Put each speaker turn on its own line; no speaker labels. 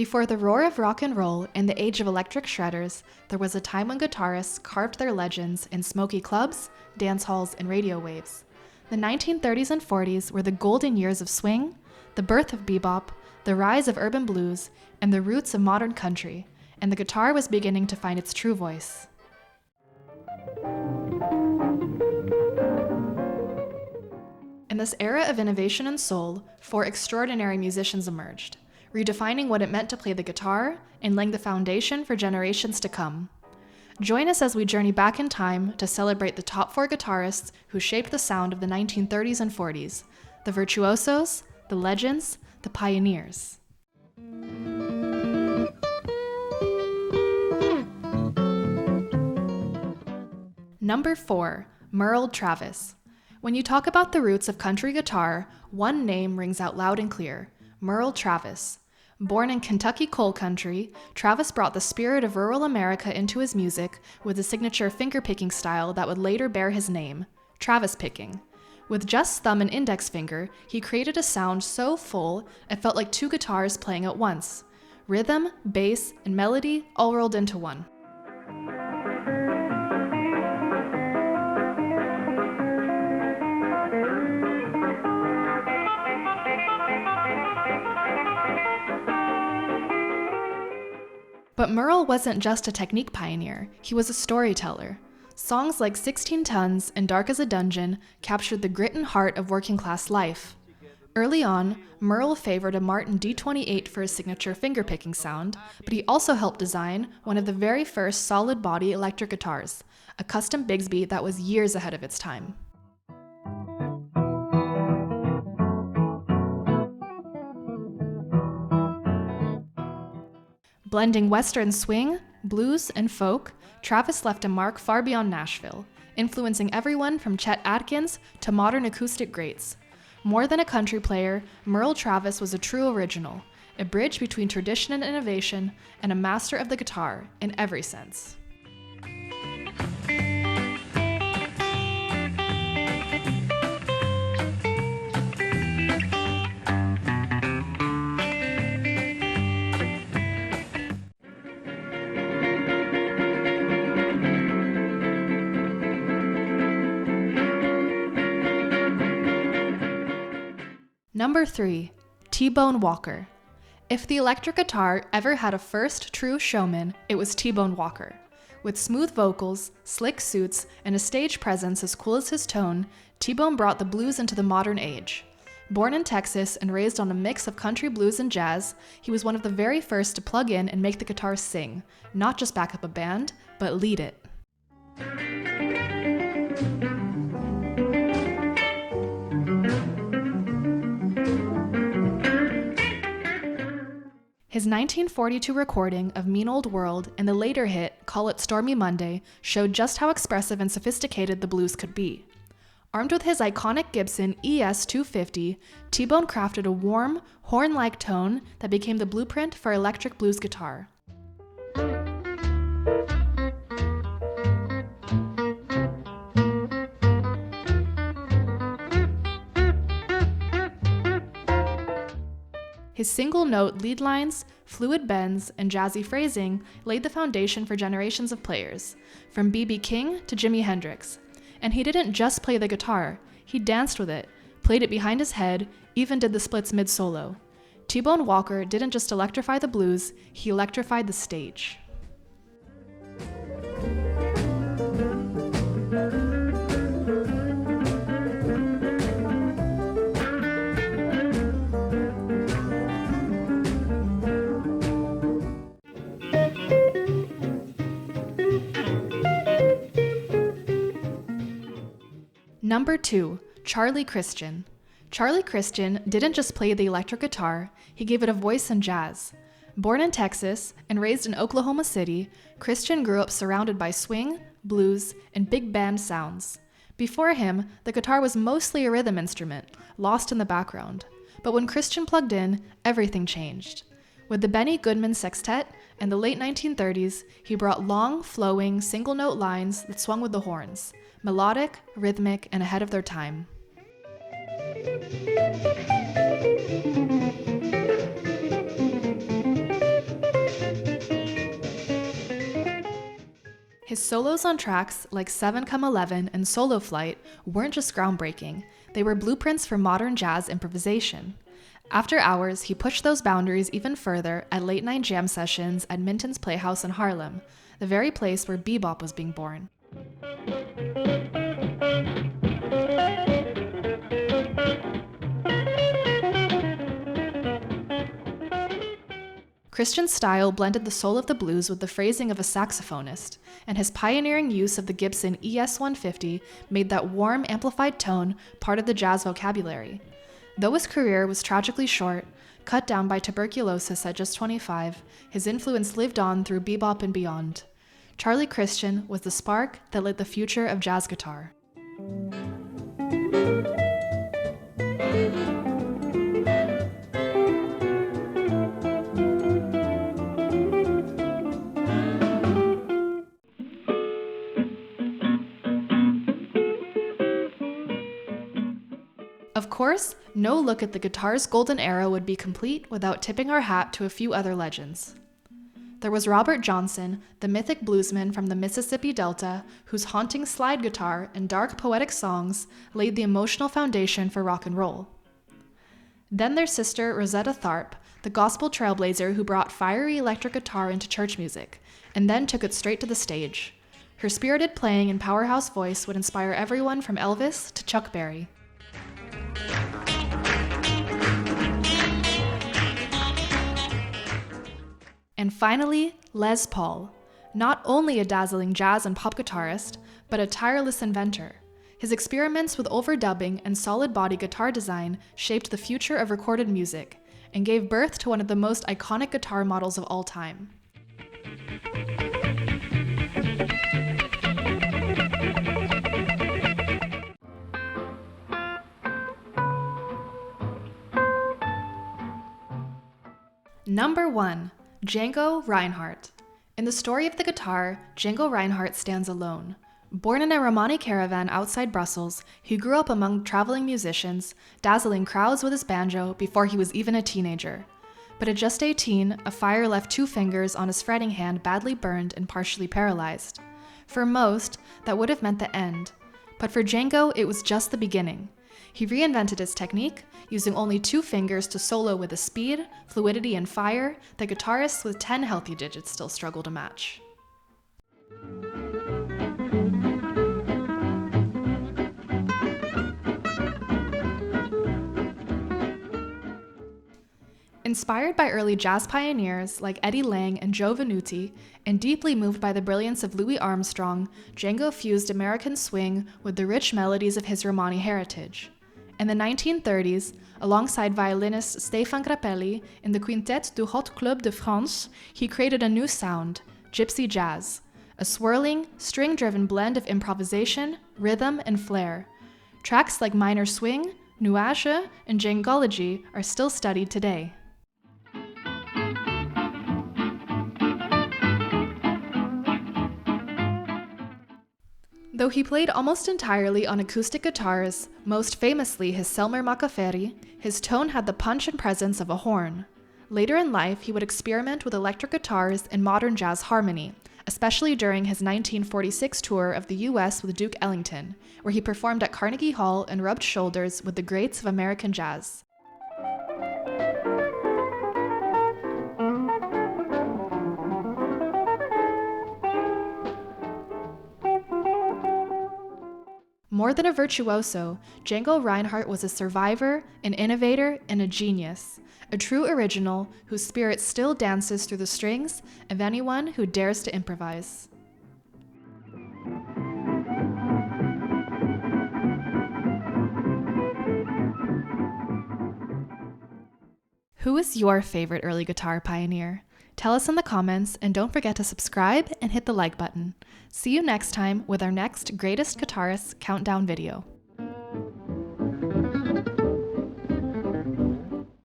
Before the roar of rock and roll and the age of electric shredders, there was a time when guitarists carved their legends in smoky clubs, dance halls, and radio waves. The 1930s and 40s were the golden years of swing, the birth of bebop, the rise of urban blues, and the roots of modern country, and the guitar was beginning to find its true voice. In this era of innovation and soul, 4 extraordinary musicians emerged, redefining what it meant to play the guitar and laying the foundation for generations to come. Join us as we journey back in time to celebrate the top 4 guitarists who shaped the sound of the 1930s and 40s, the virtuosos, the legends, the pioneers. Number 4, Merle Travis. When you talk about the roots of country guitar, one name rings out loud and clear: Merle Travis. Born in Kentucky coal country, Travis brought the spirit of rural America into his music with a signature finger-picking style that would later bear his name, Travis picking. With just thumb and index finger, he created a sound so full it felt like 2 guitars playing at once. Rhythm, bass, and melody all rolled into one. But Merle wasn't just a technique pioneer, he was a storyteller. Songs like 16 Tons and Dark as a Dungeon captured the grit and heart of working class life. Early on, Merle favored a Martin D28 for his signature finger-picking sound, but he also helped design one of the very first solid-body electric guitars, a custom Bigsby that was years ahead of its time. Blending Western swing, blues, and folk, Travis left a mark far beyond Nashville, influencing everyone from Chet Atkins to modern acoustic greats. More than a country player, Merle Travis was a true original, a bridge between tradition and innovation, and a master of the guitar in every sense. Number 3, T-Bone Walker. If the electric guitar ever had a first true showman, it was T-Bone Walker. With smooth vocals, slick suits, and a stage presence as cool as his tone, T-Bone brought the blues into the modern age. Born in Texas and raised on a mix of country blues and jazz, he was one of the very first to plug in and make the guitar sing, not just back up a band, but lead it. His 1942 recording of Mean Old World and the later hit Call It Stormy Monday showed just how expressive and sophisticated the blues could be. Armed with his iconic Gibson ES-250, T-Bone crafted a warm, horn-like tone that became the blueprint for electric blues guitar. His single-note lead lines, fluid bends, and jazzy phrasing laid the foundation for generations of players, from B.B. King to Jimi Hendrix. And he didn't just play the guitar, he danced with it, played it behind his head, even did the splits mid-solo. T-Bone Walker didn't just electrify the blues, he electrified the stage. Number 2, Charlie Christian. Charlie Christian didn't just play the electric guitar, he gave it a voice in jazz. Born in Texas and raised in Oklahoma City, Christian grew up surrounded by swing, blues, and big band sounds. Before him, the guitar was mostly a rhythm instrument, lost in the background. But when Christian plugged in, everything changed. With the Benny Goodman Sextet and the late 1930s, he brought long, flowing, single-note lines that swung with the horns, melodic, rhythmic, and ahead of their time. His solos on tracks like 7-11 and Solo Flight weren't just groundbreaking, they were blueprints for modern jazz improvisation. After hours, he pushed those boundaries even further at late-night jam sessions at Minton's Playhouse in Harlem, the very place where bebop was being born. Christian's style blended the soul of the blues with the phrasing of a saxophonist, and his pioneering use of the Gibson ES-150 made that warm, amplified tone part of the jazz vocabulary. Though his career was tragically short, cut down by tuberculosis at just 25, his influence lived on through bebop and beyond. Charlie Christian was the spark that lit the future of jazz guitar. Of course, no look at the guitar's golden era would be complete without tipping our hat to a few other legends. There was Robert Johnson, the mythic bluesman from the Mississippi Delta, whose haunting slide guitar and dark poetic songs laid the emotional foundation for rock and roll. Then there's Sister Rosetta Tharpe, the gospel trailblazer who brought fiery electric guitar into church music, and then took it straight to the stage. Her spirited playing and powerhouse voice would inspire everyone from Elvis to Chuck Berry. And finally, Les Paul. Not only a dazzling jazz and pop guitarist, but a tireless inventor. His experiments with overdubbing and solid body guitar design shaped the future of recorded music and gave birth to one of the most iconic guitar models of all time. Number 1. Django Reinhardt. In the story of the guitar, Django Reinhardt stands alone. Born in a Romani caravan outside Brussels, he grew up among traveling musicians, dazzling crowds with his banjo before he was even a teenager. But at just 18, a fire left 2 fingers on his fretting hand badly burned and partially paralyzed. For most, that would have meant the end. But for Django, it was just the beginning. He reinvented his technique, using only 2 fingers to solo with a speed, fluidity, and fire that guitarists with 10 healthy digits still struggle to match. Inspired by early jazz pioneers like Eddie Lang and Joe Venuti, and deeply moved by the brilliance of Louis Armstrong, Django fused American swing with the rich melodies of his Romani heritage. In the 1930s, alongside violinist Stéphane Grappelli in the Quintet du Hot Club de France, he created a new sound, gypsy jazz, a swirling, string-driven blend of improvisation, rhythm, and flair. Tracks like Minor Swing, Nuage, and Djangology are still studied today. Though he played almost entirely on acoustic guitars, most famously his Selmer Macaferi, his tone had the punch and presence of a horn. Later in life, he would experiment with electric guitars and modern jazz harmony, especially during his 1946 tour of the US with Duke Ellington, where he performed at Carnegie Hall and rubbed shoulders with the greats of American jazz. More than a virtuoso, Django Reinhardt was a survivor, an innovator, and a genius, a true original whose spirit still dances through the strings of anyone who dares to improvise. Who is your favorite early guitar pioneer? Tell us in the comments, and don't forget to subscribe and hit the like button. See you next time with our next Greatest Guitarists Countdown video.